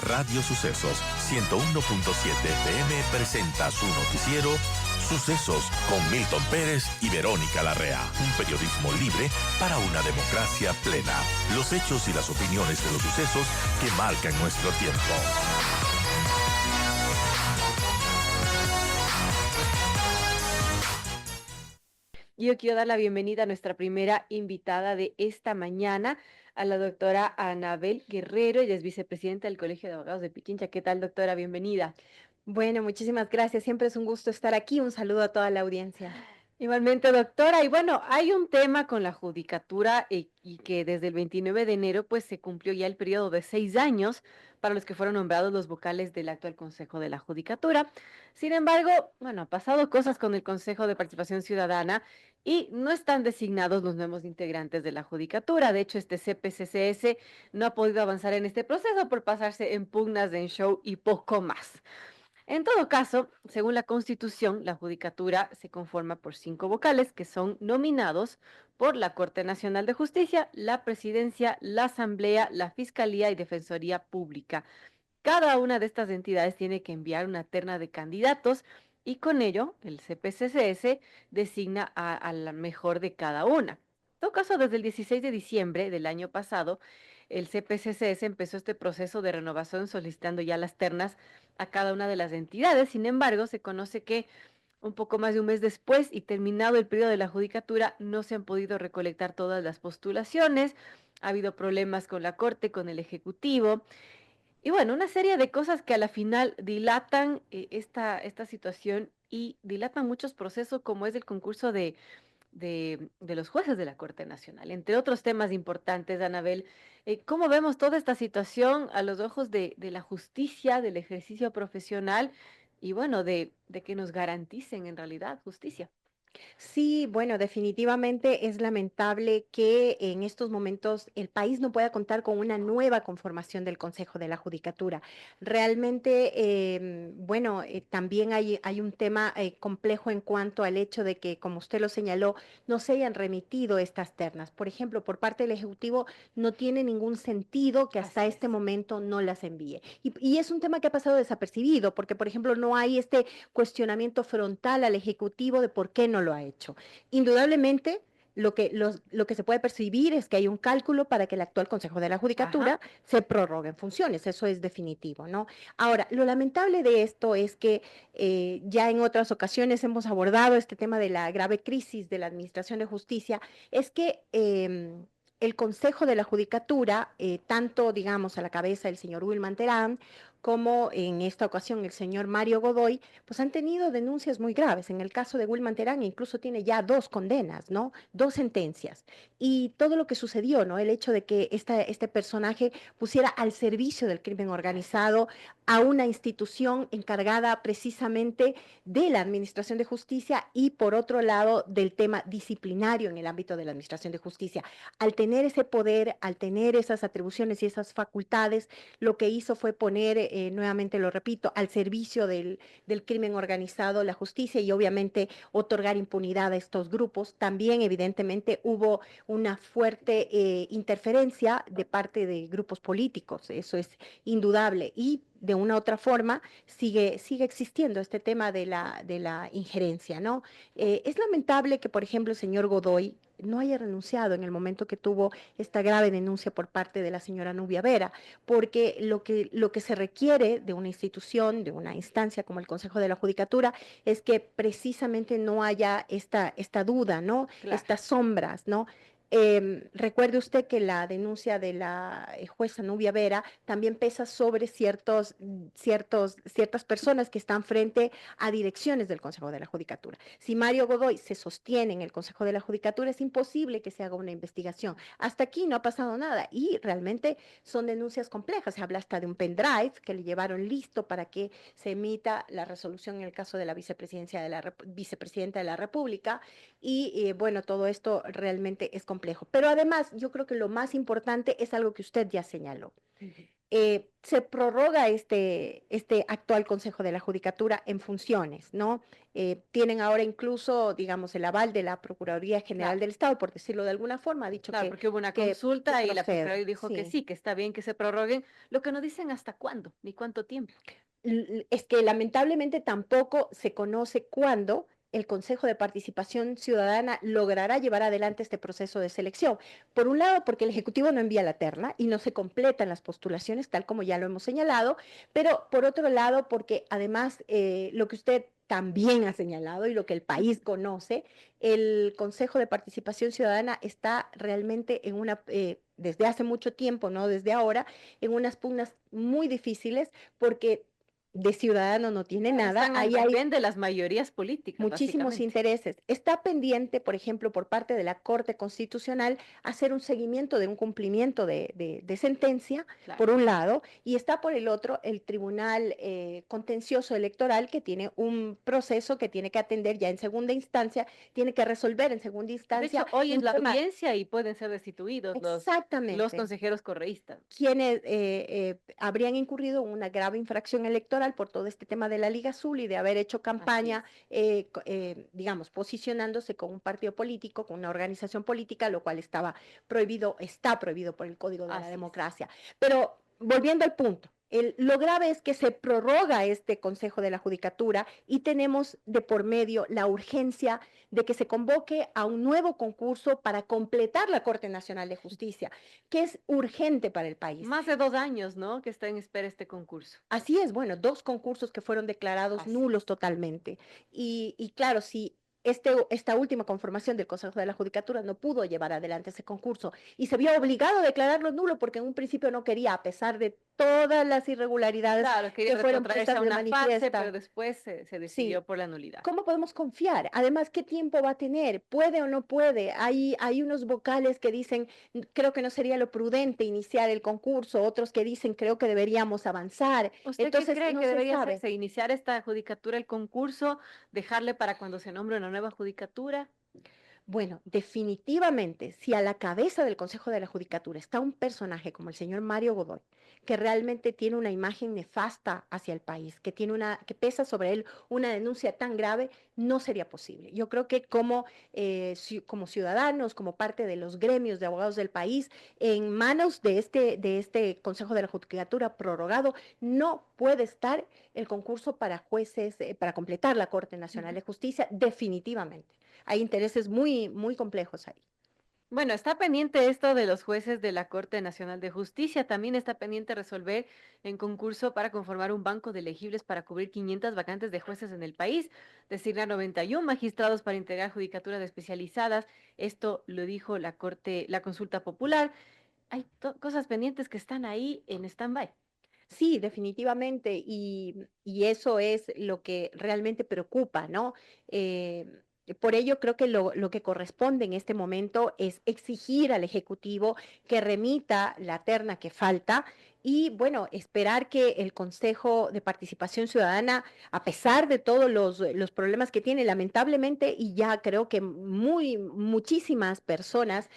Radio Sucesos 101.7 FM presenta su noticiero Sucesos con Milton Pérez y Verónica Larrea. Un periodismo libre para una democracia plena. Los hechos y las opiniones de los sucesos que marcan nuestro tiempo. Yo quiero dar la bienvenida a nuestra primera invitada de esta mañana, a la doctora Anabel Guerrero. Ella es vicepresidenta del Colegio de Abogados de Pichincha. ¿Qué tal, doctora? Bienvenida. Bueno, muchísimas gracias. Siempre es un gusto estar aquí. Un saludo a toda la audiencia. Igualmente, doctora. Y bueno, hay un tema con la judicatura y que desde el 29 de enero pues se cumplió ya el periodo de 6 años para los que fueron nombrados los vocales del actual Consejo de la Judicatura. Sin embargo, bueno, ha pasado cosas con el Consejo de Participación Ciudadana y no están designados los nuevos integrantes de la Judicatura. De hecho, este CPCCS no ha podido avanzar en este proceso por pasarse en pugnas, en show y poco más. En todo caso, según la Constitución, la Judicatura se conforma por 5 vocales que son nominados por la Corte Nacional de Justicia, la Presidencia, la Asamblea, la Fiscalía y Defensoría Pública. Cada una de estas entidades tiene que enviar una terna de candidatos y con ello el CPCCS designa a la mejor de cada una. En todo caso, desde el 16 de diciembre del año pasado, el CPCCS empezó este proceso de renovación solicitando ya las ternas a cada una de las entidades. Sin embargo, se conoce que un poco más de un mes después y terminado el periodo de la judicatura, no se han podido recolectar todas las postulaciones. Ha habido problemas con la Corte, con el Ejecutivo. Y bueno, una serie de cosas que a la final dilatan esta situación y dilatan muchos procesos, como es el concurso de los jueces de la Corte Nacional. Entre otros temas importantes, Anabel, ¿cómo vemos toda esta situación a los ojos de la justicia, del ejercicio profesional y bueno, de que nos garanticen en realidad justicia? Sí, bueno, definitivamente es lamentable que en estos momentos el país no pueda contar con una nueva conformación del Consejo de la Judicatura. Realmente, bueno, también hay un tema complejo en cuanto al hecho de que, como usted lo señaló, no se hayan remitido estas ternas. Por ejemplo, por parte del Ejecutivo no tiene ningún sentido que hasta Así este es. momento no las envíe. Y es un tema que ha pasado desapercibido, porque, por ejemplo, no hay este cuestionamiento frontal al Ejecutivo de por qué no lo ha hecho. Indudablemente, lo que se puede percibir es que hay un cálculo para que el actual Consejo de la Ajá. Judicatura se prorrogue en funciones, eso es definitivo, ¿no? Ahora, lo lamentable de esto es que ya en otras ocasiones hemos abordado este tema de la grave crisis de la Administración de Justicia, es que el Consejo de la Judicatura, tanto, digamos, a la cabeza el señor Wilman Terán, como en esta ocasión el señor Mario Godoy, pues han tenido denuncias muy graves. En el caso de Wilman Terán incluso tiene ya 2 condenas, ¿no? 2 sentencias. Y todo lo que sucedió, ¿no? El hecho de que este personaje pusiera al servicio del crimen Así es. organizado a una institución encargada precisamente de la Administración de Justicia y por otro lado del tema disciplinario en el ámbito de la Administración de Justicia. Al tener ese poder, al tener esas atribuciones y esas facultades, lo que hizo fue poner, nuevamente lo repito, al servicio del crimen organizado la justicia y obviamente otorgar impunidad a estos grupos. También evidentemente hubo una fuerte interferencia de parte de grupos políticos, eso es indudable, y de una u otra forma sigue existiendo este tema de la injerencia, ¿no? Es lamentable que, por ejemplo, el señor Godoy no haya renunciado en el momento que tuvo esta grave denuncia por parte de la señora Nubia Vera, porque lo que se requiere de una institución, de una instancia como el Consejo de la Judicatura, es que precisamente no haya esta duda, ¿no? Claro. Estas sombras, ¿no? Recuerde usted que la denuncia de la jueza Nubia Vera también pesa sobre ciertas personas que están frente a direcciones del Consejo de la Judicatura. Si Mario Godoy se sostiene en el Consejo de la Judicatura, es imposible que se haga una investigación. Hasta aquí no ha pasado nada y realmente son denuncias complejas. Se habla hasta de un pendrive que le llevaron listo para que se emita la resolución en el caso de la vicepresidenta de la República y bueno, todo esto realmente es complejo. Pero además, yo creo que lo más importante es algo que usted ya señaló. se prorroga este actual Consejo de la Judicatura en funciones, ¿no? Tienen ahora incluso, digamos, el aval de la Procuraduría General Claro, del Estado, por decirlo de alguna forma, ha dicho claro, porque hubo una que consulta y la procede, Procuraduría dijo que sí. sí, que está bien que se prorroguen, lo que no dicen hasta cuándo ni cuánto tiempo. Es que lamentablemente tampoco se conoce cuándo el Consejo de Participación Ciudadana logrará llevar adelante este proceso de selección. Por un lado, porque el Ejecutivo no envía la terna y no se completan las postulaciones, tal como ya lo hemos señalado, pero por otro lado, porque además lo que usted también ha señalado y lo que el país conoce, el Consejo de Participación Ciudadana está realmente en desde hace mucho tiempo, no desde ahora, en unas pugnas muy difíciles porque de ciudadano no tiene Claro, nada, están al ahí hay vaivén de las mayorías políticas, muchísimos básicamente. intereses. Está pendiente, por ejemplo, por parte de la Corte Constitucional, hacer un seguimiento de un cumplimiento de sentencia, Claro. por un lado, y está por el otro el Tribunal Contencioso Electoral, que tiene un proceso que tiene que atender ya en segunda instancia, tiene que resolver en segunda De instancia hecho, hoy es un la tema audiencia y pueden ser destituidos los exactamente consejeros correístas. quienes habrían incurrido en una grave infracción electoral por todo este tema de la Liga Azul y de haber hecho Así campaña, es. digamos, posicionándose con un partido político, con una organización política, lo cual estaba prohibido, está prohibido por el Código de la Así es. Democracia. Pero volviendo al punto. Lo grave es que se prorroga este Consejo de la Judicatura y tenemos de por medio la urgencia de que se convoque a un nuevo concurso para completar la Corte Nacional de Justicia que es urgente para el país. Más de 2 años, ¿no? Que está en espera este concurso. Así es, bueno, dos concursos que fueron declarados Así es. nulos totalmente. Y claro, si esta última conformación del Consejo de la Judicatura no pudo llevar adelante ese concurso y se vio obligado a declararlo nulo porque en un principio no quería, a pesar de todas las irregularidades Claro, quería que fueron retrotraerse puestas a de una fase, pero manifiesta. después se Sí, decidió por la nulidad. ¿cómo podemos confiar? Además, ¿qué tiempo va a tener? ¿Puede o no puede? Hay unos vocales que dicen, creo que no sería lo prudente iniciar el concurso, otros que dicen, creo que deberíamos avanzar. ¿Usted qué Entonces, cree no que se debería sabe. hacerse? ¿Iniciar esta judicatura, el concurso, dejarle para cuando se nombre una nueva judicatura? Bueno, definitivamente, si a la cabeza del Consejo de la Judicatura está un personaje como el señor Mario Godoy, que realmente tiene una imagen nefasta hacia el país, que pesa sobre él una denuncia tan grave, no sería posible. Yo creo que como ciudadanos, como parte de los gremios de abogados del país, en manos de este Consejo de la Judicatura prorrogado, no puede estar el concurso para jueces, para completar la Corte Nacional Ujú. de Justicia, definitivamente. Hay intereses muy, muy complejos ahí. Bueno, está pendiente esto de los jueces de la Corte Nacional de Justicia. También está pendiente resolver en concurso para conformar un banco de elegibles para cubrir 500 vacantes de jueces en el país, designar 91 magistrados para integrar judicaturas especializadas. Esto lo dijo la Corte, la consulta popular. Hay cosas pendientes que están ahí en stand-by. Sí, definitivamente, y eso es lo que realmente preocupa, ¿no? Por ello, creo que lo que corresponde en este momento es exigir al Ejecutivo que remita la terna que falta y, bueno, esperar que el Consejo de Participación Ciudadana, a pesar de todos los problemas que tiene, lamentablemente, y ya creo que muchísimas personas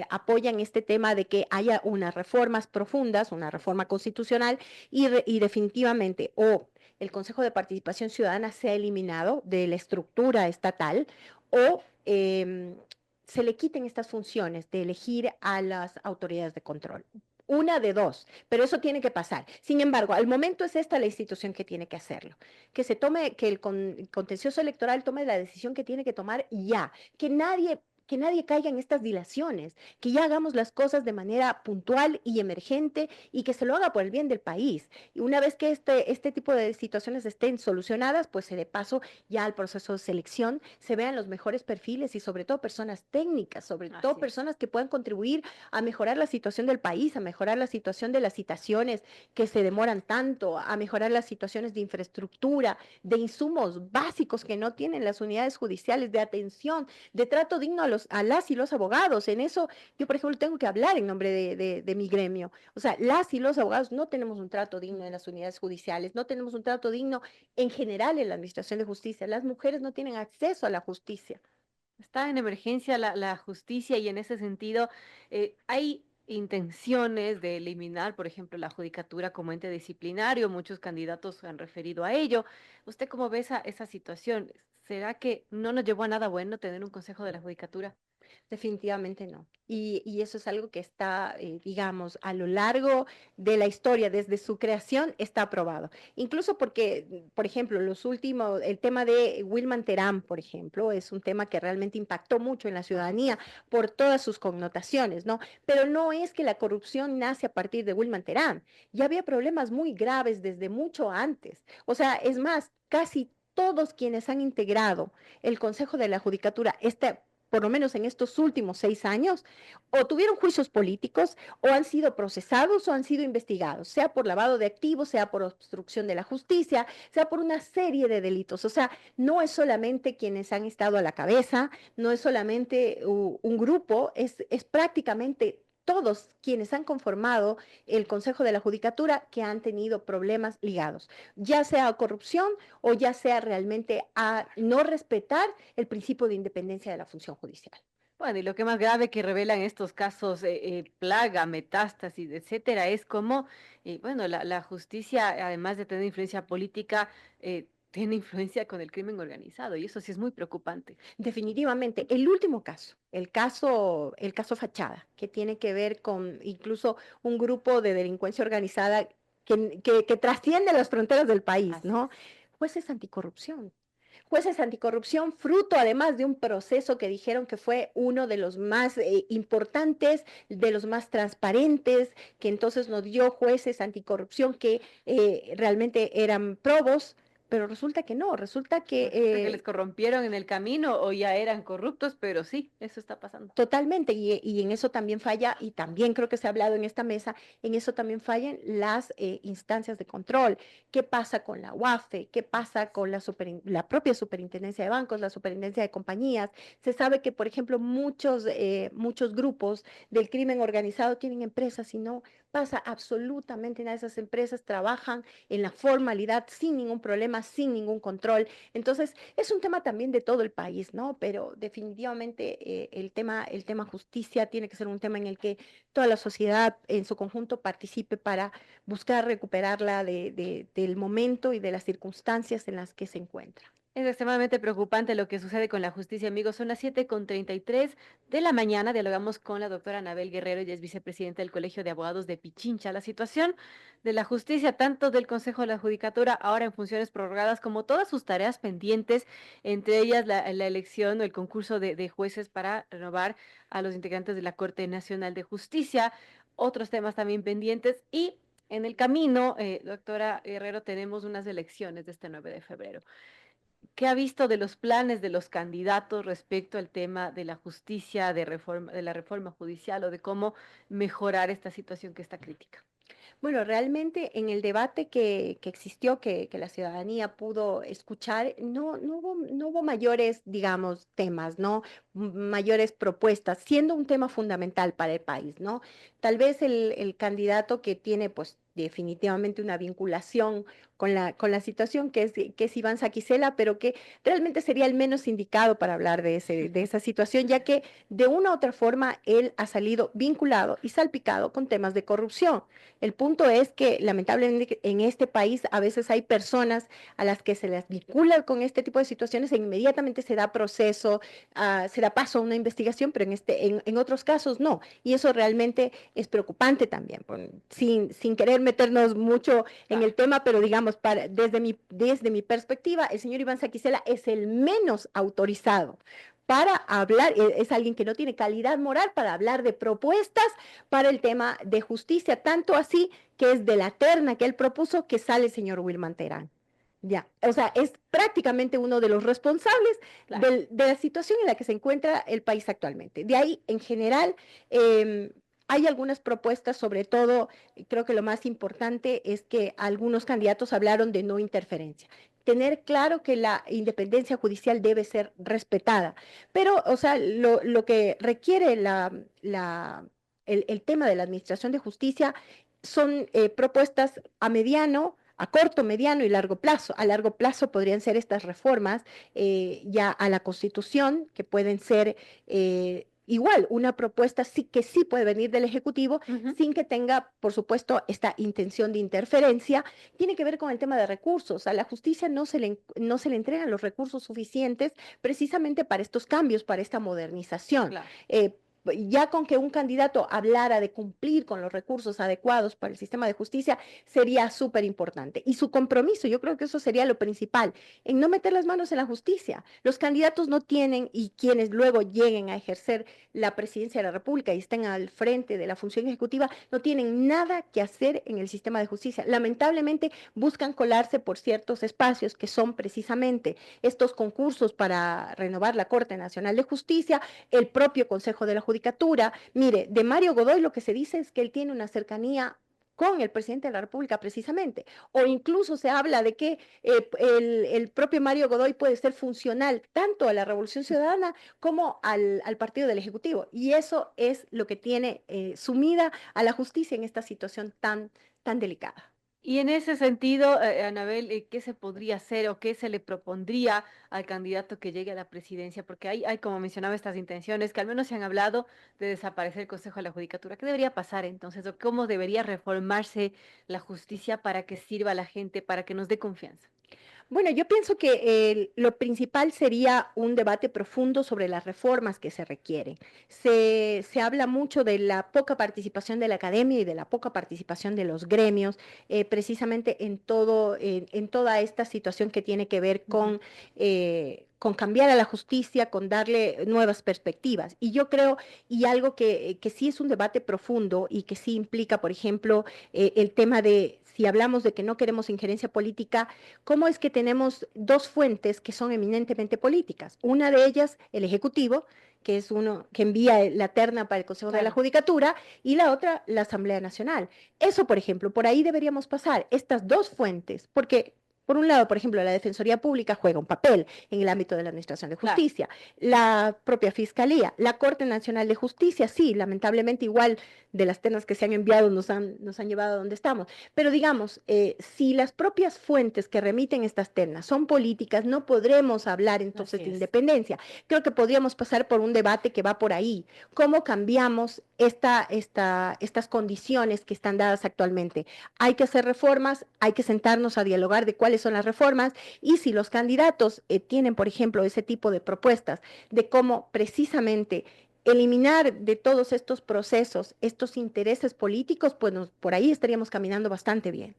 apoyan este tema de que haya unas reformas profundas, una reforma constitucional y definitivamente o el Consejo de Participación Ciudadana sea eliminado de la estructura estatal o se le quiten estas funciones de elegir a las autoridades de control. Una de dos, pero eso tiene que pasar. Sin embargo, al momento es esta la institución que tiene que hacerlo, que el contencioso electoral tome la decisión que tiene que tomar ya, que nadie caiga en estas dilaciones, que ya hagamos las cosas de manera puntual y emergente y que se lo haga por el bien del país. Y una vez que este tipo de situaciones estén solucionadas, pues se dé paso ya al proceso de selección, se vean los mejores perfiles y sobre todo personas técnicas, sobre todo Así es. personas que puedan contribuir a mejorar la situación del país, a mejorar la situación de las citaciones que se demoran tanto, a mejorar las situaciones de infraestructura, de insumos básicos que no tienen las unidades judiciales, de atención, de trato digno a las y los abogados. En eso yo, por ejemplo, tengo que hablar en nombre de mi gremio. O sea, las y los abogados no tenemos un trato digno en las unidades judiciales, no tenemos un trato digno en general en la administración de justicia. Las mujeres no tienen acceso a la justicia. Está en emergencia la justicia y en ese sentido hay intenciones de eliminar, por ejemplo, la judicatura como ente disciplinario. Muchos candidatos se han referido a ello. ¿Usted cómo ve esa situación? ¿Será que no nos llevó a nada bueno tener un consejo de la judicatura? Definitivamente no. Y eso es algo que está, digamos, a lo largo de la historia, desde su creación, está aprobado. Incluso porque, por ejemplo, el tema de Wilman Terán, por ejemplo, es un tema que realmente impactó mucho en la Por ciudadanía supuesto. por todas sus connotaciones, ¿no? Pero no es que la corrupción nace a partir de Wilman Terán. Ya había problemas muy graves desde mucho antes. O sea, es más, casi todos quienes han integrado el Consejo de la Judicatura, por lo menos en estos últimos 6 años, o tuvieron juicios políticos, o han sido procesados, o han sido investigados, sea por lavado de activos, sea por obstrucción de la justicia, sea por una serie de delitos. O sea, no es solamente quienes han estado a la cabeza, no es solamente un grupo, es prácticamente todos quienes han conformado el Consejo de la Judicatura que han tenido problemas ligados, ya sea a corrupción o ya sea realmente a no respetar el principio de independencia de la función judicial. Bueno, y lo que más grave que revelan estos casos, plaga, metástasis, etcétera, es cómo, bueno, la justicia, además de tener influencia política, tiene influencia con el crimen organizado, y eso sí es muy preocupante. Definitivamente, el último caso, el caso Fachada, que tiene que ver con incluso un grupo de delincuencia organizada que trasciende las fronteras del país, Así ¿no? es. Jueces anticorrupción. Jueces anticorrupción, fruto además de un proceso que dijeron que fue uno de los más importantes, de los más transparentes, que entonces nos dio jueces anticorrupción que realmente eran probos, pero resulta que no, resulta que Resulta que les corrompieron en el camino o ya eran corruptos, pero sí, eso está pasando. totalmente, y en eso también falla, y también creo que se ha hablado en esta mesa, en eso también fallan las instancias de control. ¿Qué pasa con la UAFE? ¿Qué Así pasa es. con la propia superintendencia de bancos, la superintendencia de compañías? Se sabe que, por ejemplo, muchos grupos del crimen organizado tienen empresas y no pasa absolutamente nada. Esas empresas trabajan en la formalidad sin ningún problema, sin ningún control. Entonces, es un tema también de todo el país, ¿no? Pero definitivamente el tema justicia tiene que ser un tema en el que toda la sociedad en su conjunto participe para buscar recuperarla del momento y de las circunstancias en las que se encuentra. Es extremadamente preocupante lo que sucede con la justicia, amigos. Son las 7:33 de la mañana. Dialogamos con la doctora Anabel Guerrero, ella es vicepresidenta del Colegio de Abogados de Pichincha. La situación de la justicia, tanto del Consejo de la Judicatura, ahora en funciones prorrogadas, como todas sus tareas pendientes, entre ellas la elección o el concurso de jueces para renovar a los integrantes de la Corte Nacional de Justicia, otros temas también pendientes y en el camino, doctora Guerrero, tenemos unas elecciones de este 9 de febrero. ¿Qué ha visto de los planes de los candidatos respecto al tema de la justicia, de la reforma judicial o de cómo mejorar esta situación que está crítica? Bueno, realmente en el debate que existió, que la ciudadanía pudo escuchar, no hubo mayores, digamos, temas, ¿no? Mayores propuestas, siendo un tema fundamental para el país, ¿no? Tal vez el candidato que tiene, pues, definitivamente una vinculación con la situación, que es Iván Saquicela, pero que realmente sería el menos indicado para hablar de esa situación, ya que de una u otra forma él ha salido vinculado y salpicado con temas de corrupción. El punto es que lamentablemente en este país a veces hay personas a las que se les vincula con este tipo de situaciones e inmediatamente se da proceso, se da paso a una investigación, pero en otros casos no. Y eso realmente es preocupante también, sin querer meternos mucho en Claro. el tema, pero digamos, desde mi perspectiva, el señor Iván Saquicela es el menos autorizado para hablar, es alguien que no tiene calidad moral para hablar de propuestas para el tema de justicia, tanto así que es de la terna que él propuso que sale el señor Wilman Terán. Ya, o sea, es prácticamente uno de los responsables Claro. de la situación en la que se encuentra el país actualmente. De ahí, en general, eh, hay algunas propuestas, sobre todo, creo que lo más importante es que algunos candidatos hablaron de no interferencia. Tener claro que la independencia judicial debe ser respetada, pero, o sea, lo que requiere el tema de la administración de justicia son propuestas a mediano, a corto, mediano y largo plazo. A largo plazo podrían ser estas reformas ya a la Constitución, que pueden ser igual una propuesta sí que sí puede venir del Ejecutivo Ujú. sin que tenga, por supuesto, esta intención de interferencia. Tiene que ver con el tema de recursos. A la justicia no se le entregan los recursos suficientes precisamente para estos cambios, para esta modernización. Claro. Ya con que un candidato hablara de cumplir con los recursos adecuados para el sistema de justicia sería súper importante. Y su compromiso, yo creo que eso sería lo principal, en no meter las manos en la justicia. Los candidatos no tienen, y quienes luego lleguen a ejercer la presidencia de la República y estén al frente de la función ejecutiva, no tienen nada que hacer en el sistema de justicia. Lamentablemente buscan colarse por ciertos espacios que son precisamente estos concursos para renovar la Corte Nacional de Justicia, el propio Consejo de la Judicatura. Mire, de Mario Godoy lo que se dice es que él tiene una cercanía con el presidente de la República precisamente, o incluso se habla de que el propio Mario Godoy puede ser funcional tanto a la Revolución Ciudadana como al partido del Ejecutivo, y eso es lo que tiene sumida a la justicia en esta situación tan delicada. Y en ese sentido, Anabel, ¿qué se podría hacer o qué se le propondría al candidato que llegue a la presidencia? Porque hay, como mencionaba, estas intenciones que al menos se han hablado de desaparecer el Consejo de la Judicatura. ¿Qué debería pasar entonces? ¿O cómo debería reformarse la justicia para que sirva a la gente, para que nos dé confianza? Bueno, yo pienso que lo principal sería un debate profundo sobre las reformas que se requieren. Se habla mucho de la poca participación de la academia y de la poca participación de los gremios, precisamente en toda esta situación que tiene que ver Ujú. con cambiar a la justicia, con darle nuevas perspectivas. Y yo creo, y algo que sí es un debate profundo y que sí implica, por ejemplo, el tema de, si hablamos de que no queremos injerencia política, ¿cómo es que tenemos dos fuentes que son eminentemente políticas? Una de ellas, el Ejecutivo, que es uno que envía la terna para el Consejo de la Claro. Judicatura, y la otra, la Asamblea Nacional. Eso, por ejemplo, por ahí deberíamos pasar, estas dos fuentes, porque por un lado, por ejemplo, la Defensoría Pública juega un papel en el ámbito de la Administración de Claro. Justicia, la propia Fiscalía, la Corte Nacional de Justicia, sí, lamentablemente igual de las ternas que se han enviado nos han llevado a donde estamos. Pero digamos, si las propias fuentes que remiten estas ternas son políticas, no podremos hablar Así entonces de es. independencia. Creo que podríamos pasar por un debate que va por ahí. ¿Cómo cambiamos estas condiciones que están dadas actualmente? Hay que hacer reformas, hay que sentarnos a dialogar de cuáles son las reformas, y si los candidatos tienen, por ejemplo, ese tipo de propuestas de cómo precisamente eliminar de todos estos procesos, estos intereses políticos, pues por ahí estaríamos caminando bastante bien.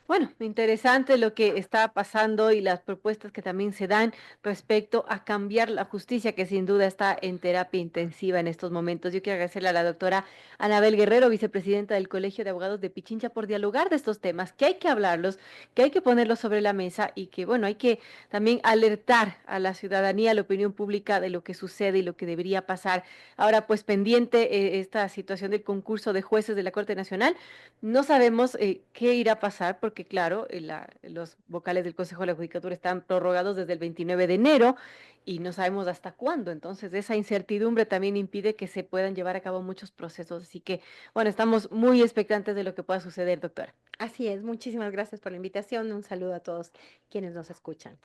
Bueno, interesante lo que está pasando y las propuestas que también se dan respecto a cambiar la justicia, que sin duda está en terapia intensiva en estos momentos. Yo quiero agradecerle a la doctora Anabel Guerrero, vicepresidenta del Colegio de Abogados de Pichincha, por dialogar de estos temas, que hay que hablarlos, que hay que ponerlos sobre la mesa y que, bueno, hay que también alertar a la ciudadanía, a la opinión pública de lo que sucede y lo que debería pasar. Ahora, pues pendiente esta situación del concurso de jueces de la Corte Nacional. No sabemos qué irá a pasar porque, claro, los vocales del Consejo de la Judicatura están prorrogados desde el 29 de enero y no sabemos hasta cuándo. Entonces, esa incertidumbre también impide que se puedan llevar a cabo muchos procesos. Así que, bueno, estamos muy expectantes de lo que pueda suceder, doctora. Así es, muchísimas gracias por la invitación. Un saludo a todos quienes nos escuchan.